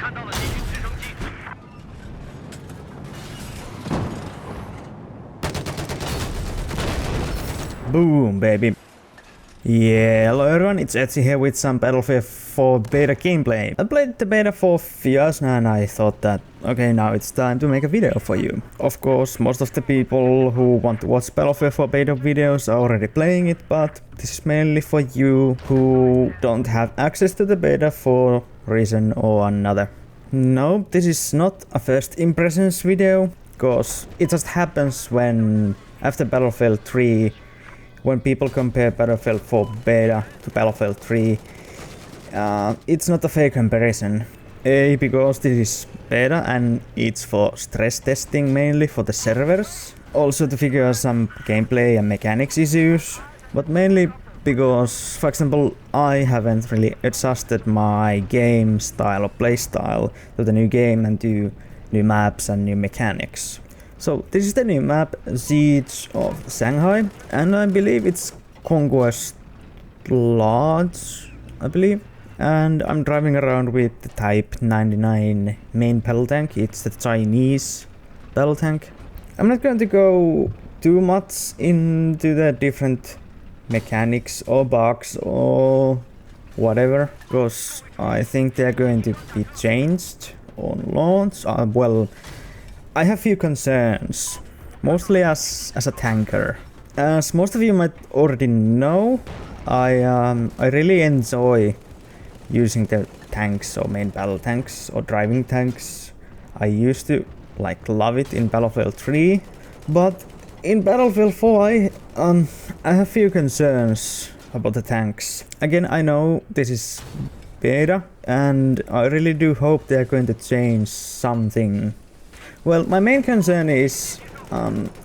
Boom, baby. Yeah, hello everyone, it's Ertsi here with some Battlefield 4 beta gameplay. I played the beta for a few years now and I thought that, okay, now it's time to make a video for you. Of course, most of the people who want to watch Battlefield 4 beta videos are already playing it, but this is mainly for you who don't have access to the beta for reason or another. No, this is not a first impressions video, because it just happens when, after Battlefield 3, when people compare Battlefield 4 beta to Battlefield 3, it's not a fair comparison. A, because this is beta and it's for stress testing mainly for the servers. Also to figure out some gameplay and mechanics issues. But mainly because, for example, I haven't really adjusted my game style or play style to the new game and to new maps and new mechanics. So this is the new map, Siege of Shanghai, and I believe it's Conquest Lodge, I believe. And I'm driving around with the Type 99 main battletank. It's the Chinese battletank. I'm not going to go too much into the different mechanics or bugs or whatever, because I think they're going to be changed on launch. Well, I have few concerns, mostly as a tanker. As most of you might already know, I really enjoy using the tanks or main battle tanks or driving tanks. I used to love it in Battlefield 3, but in Battlefield 4 I have few concerns about the tanks. Again, I know this is beta and I really do hope they're going to change something. Well, my main concern is,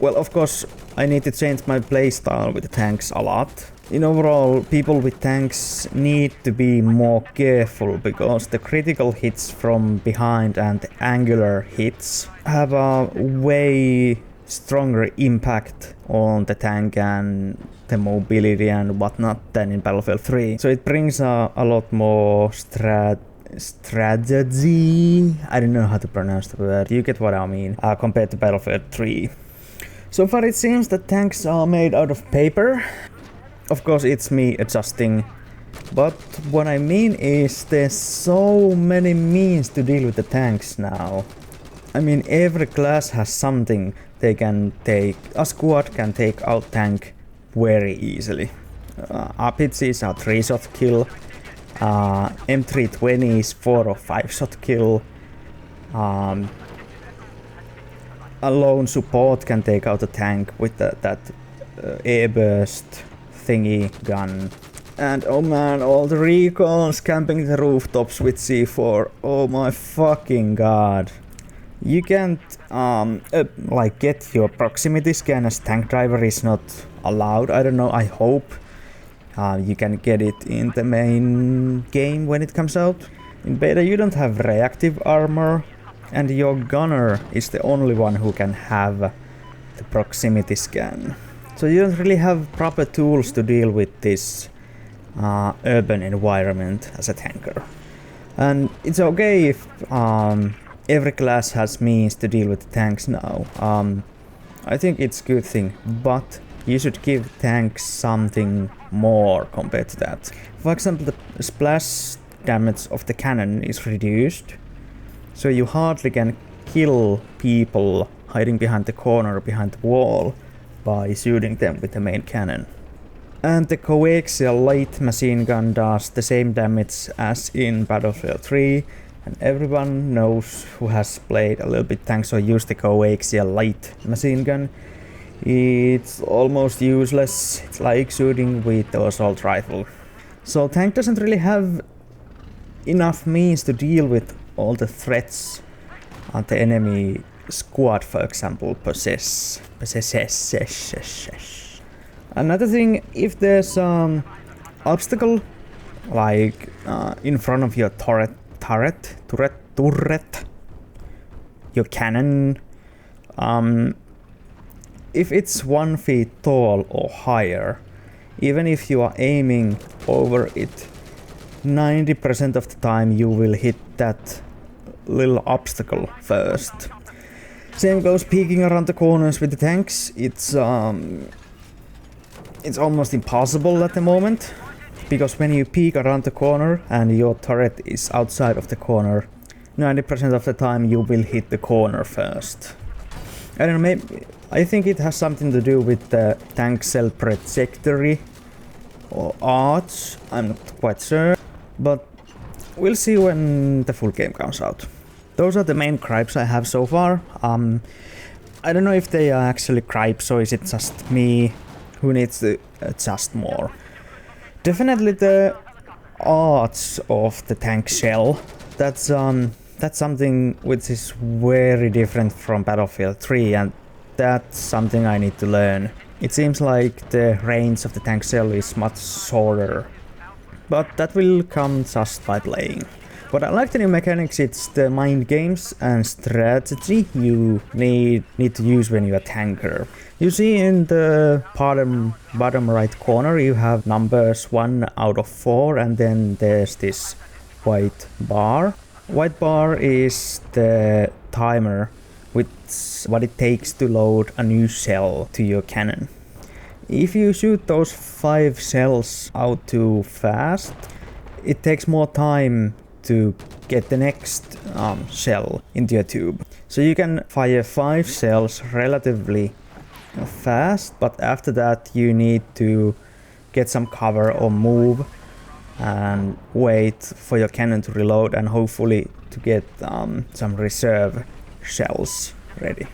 well, of course, I need to change my playstyle with the tanks a lot. In overall, people with tanks need to be more careful because the critical hits from behind and the angular hits have a way stronger impact on the tank and the mobility and whatnot than in Battlefield 3. So it brings a lot more strategy, I don't know how to pronounce the word, you get what I mean, compared to Battlefield 3. So far it seems that tanks are made out of paper. Of course it's me adjusting, but what I mean is there's so many means to deal with the tanks now. I mean, every class has something they can take, a squad can take out tank very easily. RPGs are 3-shot kill. M320 is 4 or 5-shot kill. A lone support can take out a tank with that airburst thingy gun. And oh man, all the recons camping the rooftops with C4. Oh my fucking god. You can't get your proximity scan as tank driver is not allowed. I don't know, I hope. You can get it in the main game when it comes out. In beta you don't have reactive armor and your gunner is the only one who can have the proximity scan. So you don't really have proper tools to deal with this urban environment as a tanker. And it's okay if every class has means to deal with the tanks now. I think it's a good thing, but you should give tanks something more compared to that. For example, the splash damage of the cannon is reduced, so you hardly can kill people hiding behind the corner or behind the wall by shooting them with the main cannon. And the coaxial light machine gun does the same damage as in Battlefield 3, and everyone knows who has played a little bit tanks or used the coaxial light machine gun. It's almost useless. It's like shooting with the assault rifle. So tank doesn't really have enough means to deal with all the threats the enemy squad, for example, possesses. Another thing, if there's obstacle like in front of your turret, your cannon, if it's 1 feet tall or higher, even if you are aiming over it, 90% of the time you will hit that little obstacle first. Same goes peeking around the corners with the tanks. It's almost impossible at the moment, because when you peek around the corner and your turret is outside of the corner, 90% of the time you will hit the corner first. I don't know, maybe I think it has something to do with the tank cell trajectory or arch, I'm not quite sure, but we'll see when the full game comes out. Those are the main gripes I have so far. I don't know if they are actually gripes or is it just me who needs to adjust more. Definitely the arch of the tank shell, that's something which is very different from Battlefield 3, and that's something I need to learn. It seems like the range of the tank shell is much shorter, but that will come just by playing. What I like the new mechanics, it's the mind games and strategy you need to use when you're a tanker. You see in the bottom right corner you have numbers 1 out of 4, and then there's this white bar. White bar is the timer with what it takes to load a new shell to your cannon. If you shoot those 5 shells out too fast, it takes more time to get the next shell into your tube. So you can fire 5 shells relatively fast, but after that you need to get some cover or move and wait for your cannon to reload and hopefully to get some reserve shells ready.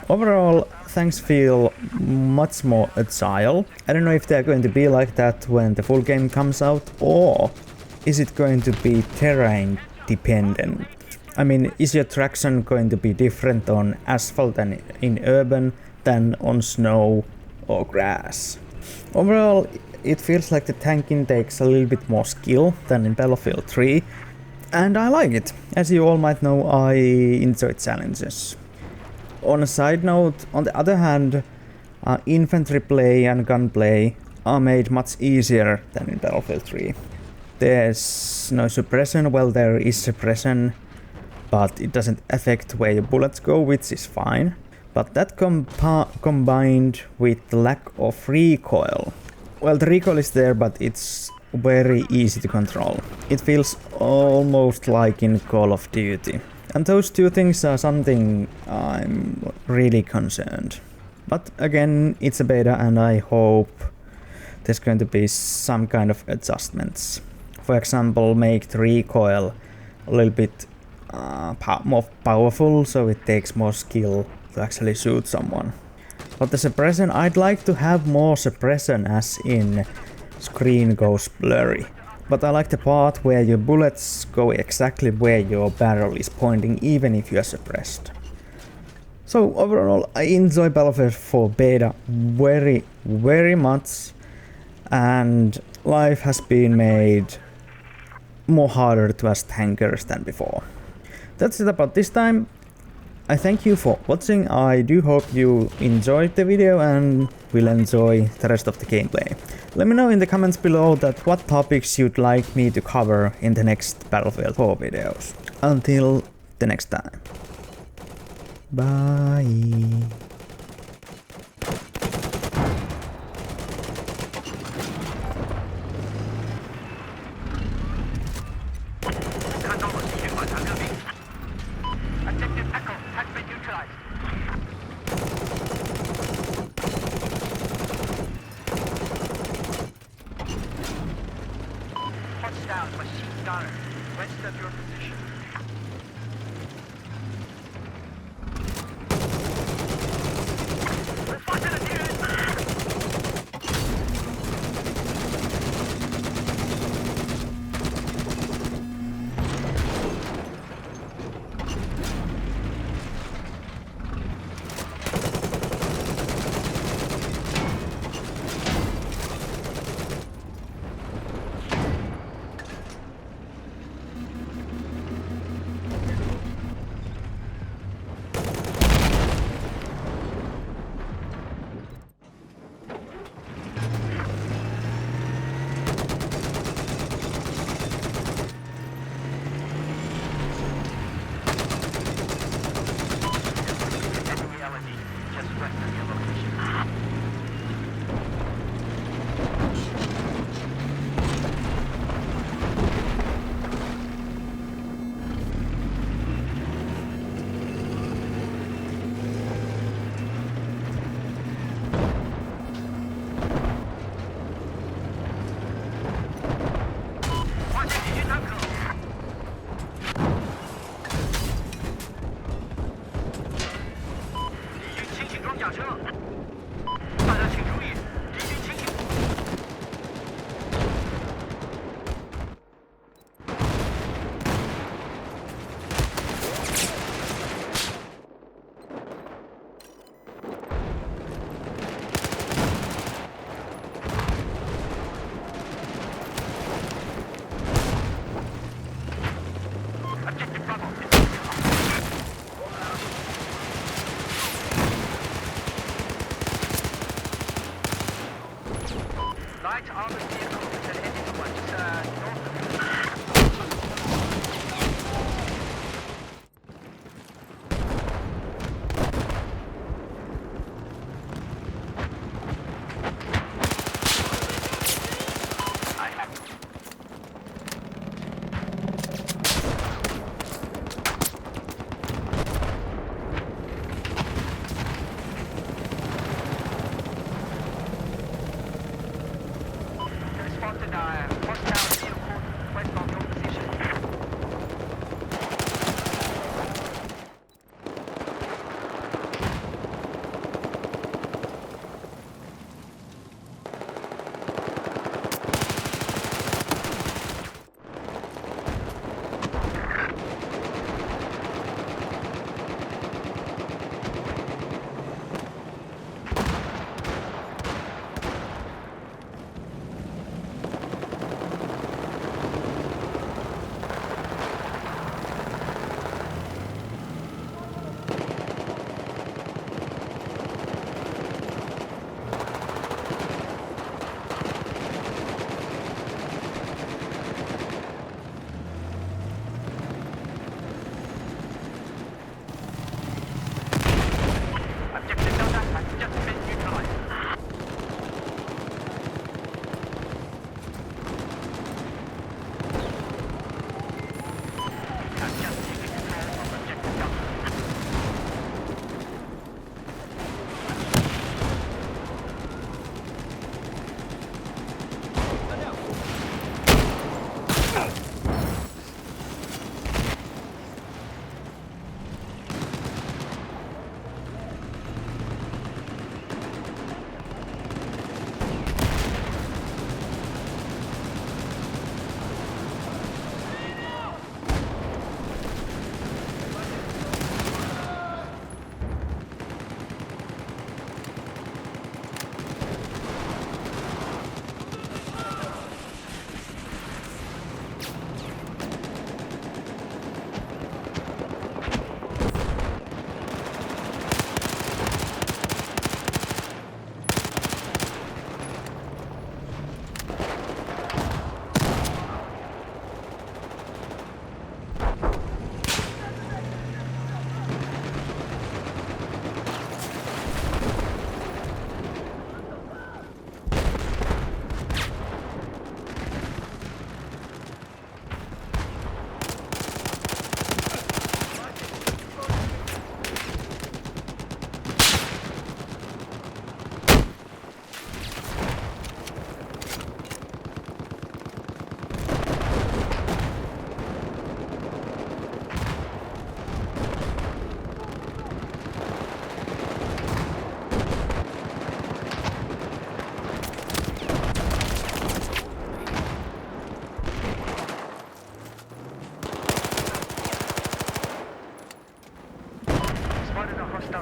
Overall, things feel much more agile. I don't know if they're going to be like that when the full game comes out, or is it going to be terrain dependent? I mean, is your traction going to be different on asphalt and in urban than on snow or grass? Overall, it feels like the tanking takes a little bit more skill than in Battlefield 3, and I like it. As you all might know, I enjoy challenges. On a side note, on the other hand, infantry play and gunplay are made much easier than in Battlefield 3. There's no suppression, well there is suppression, but it doesn't affect where your bullets go, which is fine. But that combined with the lack of recoil. Well, the recoil is there, but it's very easy to control. It feels almost like in Call of Duty. And those two things are something I'm really concerned. But again, it's a beta and I hope there's going to be some kind of adjustments. For example, make the recoil a little bit more powerful, so it takes more skill to actually shoot someone. But the suppression, I'd like to have more suppression, as in screen goes blurry. But I like the part where your bullets go exactly where your barrel is pointing, even if you are suppressed. So overall, I enjoy Battlefield 4 beta very, very much, and life has been made more harder to us tankers than before. That's it about this time. I thank you for watching. I do hope you enjoyed the video and will enjoy the rest of the gameplay. Let me know in the comments below that what topics you'd like me to cover in the next Battlefield 4 videos. Until the next time. Bye. Down, machine gunner. Rest of your position.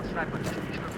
ground sniper just east of